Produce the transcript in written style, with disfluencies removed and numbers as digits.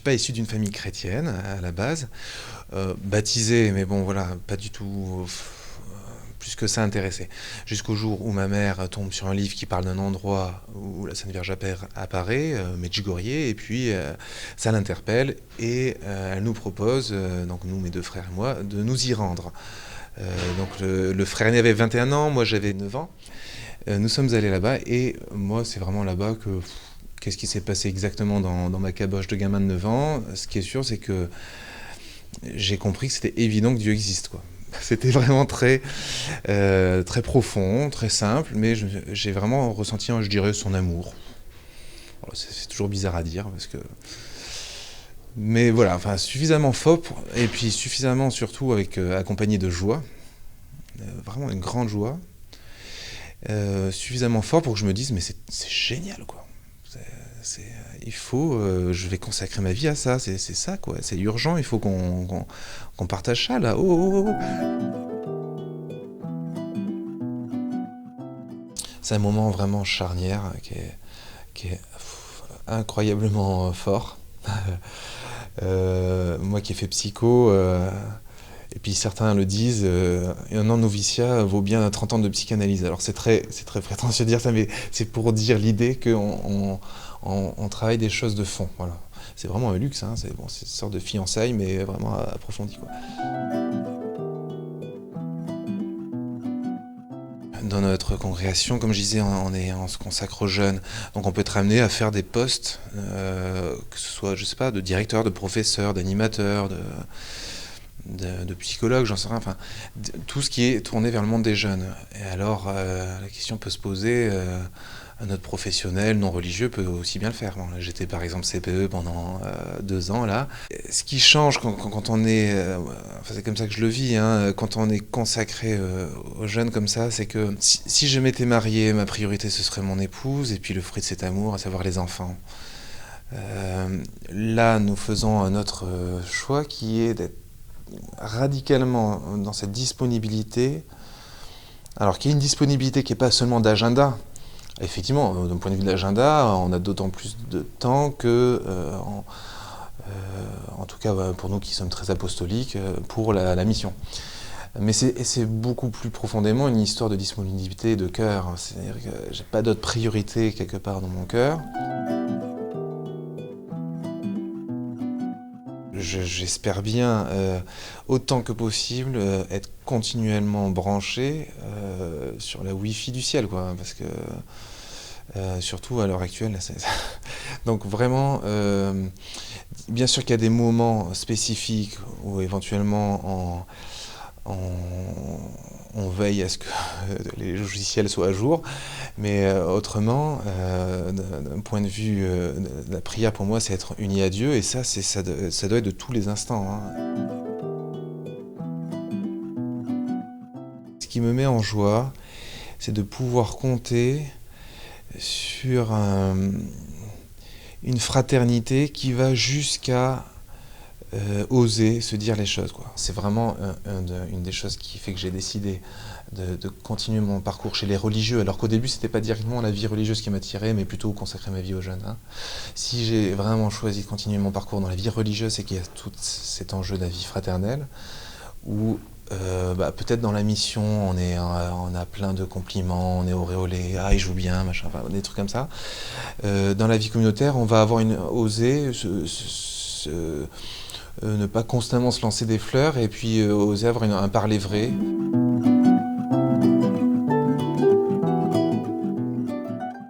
pas issu d'une famille chrétienne à la base, baptisé, mais bon voilà, pas du tout plus que ça intéressé. Jusqu'au jour où ma mère tombe sur un livre qui parle d'un endroit où la Sainte Vierge apparaît, Medjugorje, et puis ça l'interpelle et elle nous propose, donc nous, mes deux frères et moi, de nous y rendre. Donc le frère aîné avait 21 ans, moi j'avais 9 ans. Nous sommes allés là-bas et moi c'est vraiment là-bas que... Qu'est-ce qui s'est passé exactement dans ma caboche de gamin de 9 ans? Ce qui est sûr, c'est que j'ai compris que c'était évident que Dieu existe, quoi. C'était vraiment très profond, très simple, mais j'ai vraiment ressenti, je dirais, son amour. Bon, c'est toujours bizarre à dire, parce que... Mais voilà, enfin, suffisamment fort, et puis suffisamment surtout accompagné de joie, vraiment une grande joie, suffisamment fort pour que je me dise, mais c'est génial, quoi. Je vais consacrer ma vie à ça, c'est ça, quoi. C'est urgent, il faut qu'on partage ça, là. Oh. C'est un moment vraiment charnière qui est incroyablement fort. Moi qui ai fait psycho, et puis certains le disent, un an de noviciat vaut bien 30 ans de psychanalyse. Alors c'est très prétentieux de dire ça, mais c'est pour dire l'idée qu'on travaille des choses de fond. Voilà. C'est vraiment un luxe, hein. C'est une sorte de fiançailles, mais vraiment approfondie, quoi. Dans notre congrégation, comme je disais, on se consacre aux jeunes. Donc on peut être amené à faire des postes, que ce soit, je sais pas, de directeur, de professeur, d'animateur, de psychologue, j'en sais rien, enfin, tout ce qui est tourné vers le monde des jeunes. Et alors, la question peut se poser, un autre professionnel non religieux peut aussi bien le faire. Bon, là, j'étais par exemple CPE pendant 2 ans, là. Ce qui change quand on est, enfin, c'est comme ça que je le vis, hein, quand on est consacré aux jeunes comme ça, c'est que si je m'étais marié, ma priorité ce serait mon épouse, et puis le fruit de cet amour, à savoir les enfants. Là, nous faisons un autre choix qui est d'être radicalement dans cette disponibilité, alors qu'il y a une disponibilité qui n'est pas seulement d'agenda. Effectivement, d'un point de vue de l'agenda, on a d'autant plus de temps que, en tout cas pour nous qui sommes très apostoliques, pour la mission. Mais c'est beaucoup plus profondément une histoire de disponibilité de cœur. C'est-à-dire que j'ai pas d'autre priorité quelque part dans mon cœur. J'espère bien, autant que possible, être continuellement branché sur la Wi-Fi du ciel, quoi, parce que surtout à l'heure actuelle, donc vraiment, bien sûr qu'il y a des moments spécifiques où éventuellement on veille à ce que les logiciels soient à jour, mais autrement, d'un point de vue de la prière, pour moi, c'est être uni à Dieu, et ça doit être de tous les instants, hein. Ce qui me met en joie, c'est de pouvoir compter sur une fraternité qui va jusqu'à oser se dire les choses, quoi. C'est vraiment une des choses qui fait que j'ai décidé de continuer mon parcours chez les religieux, alors qu'au début c'était pas directement la vie religieuse qui m'attirait, mais plutôt consacrer ma vie aux jeunes, hein. Si j'ai vraiment choisi de continuer mon parcours dans la vie religieuse, c'est qu'il y a tout cet enjeu de la vie fraternelle, où peut-être dans la mission on a plein de compliments, on est auréolé, ah il joue bien, machin, enfin, des trucs comme ça. Dans la vie communautaire, on va avoir oser ne pas constamment se lancer des fleurs, et puis oser avoir un parler vrai.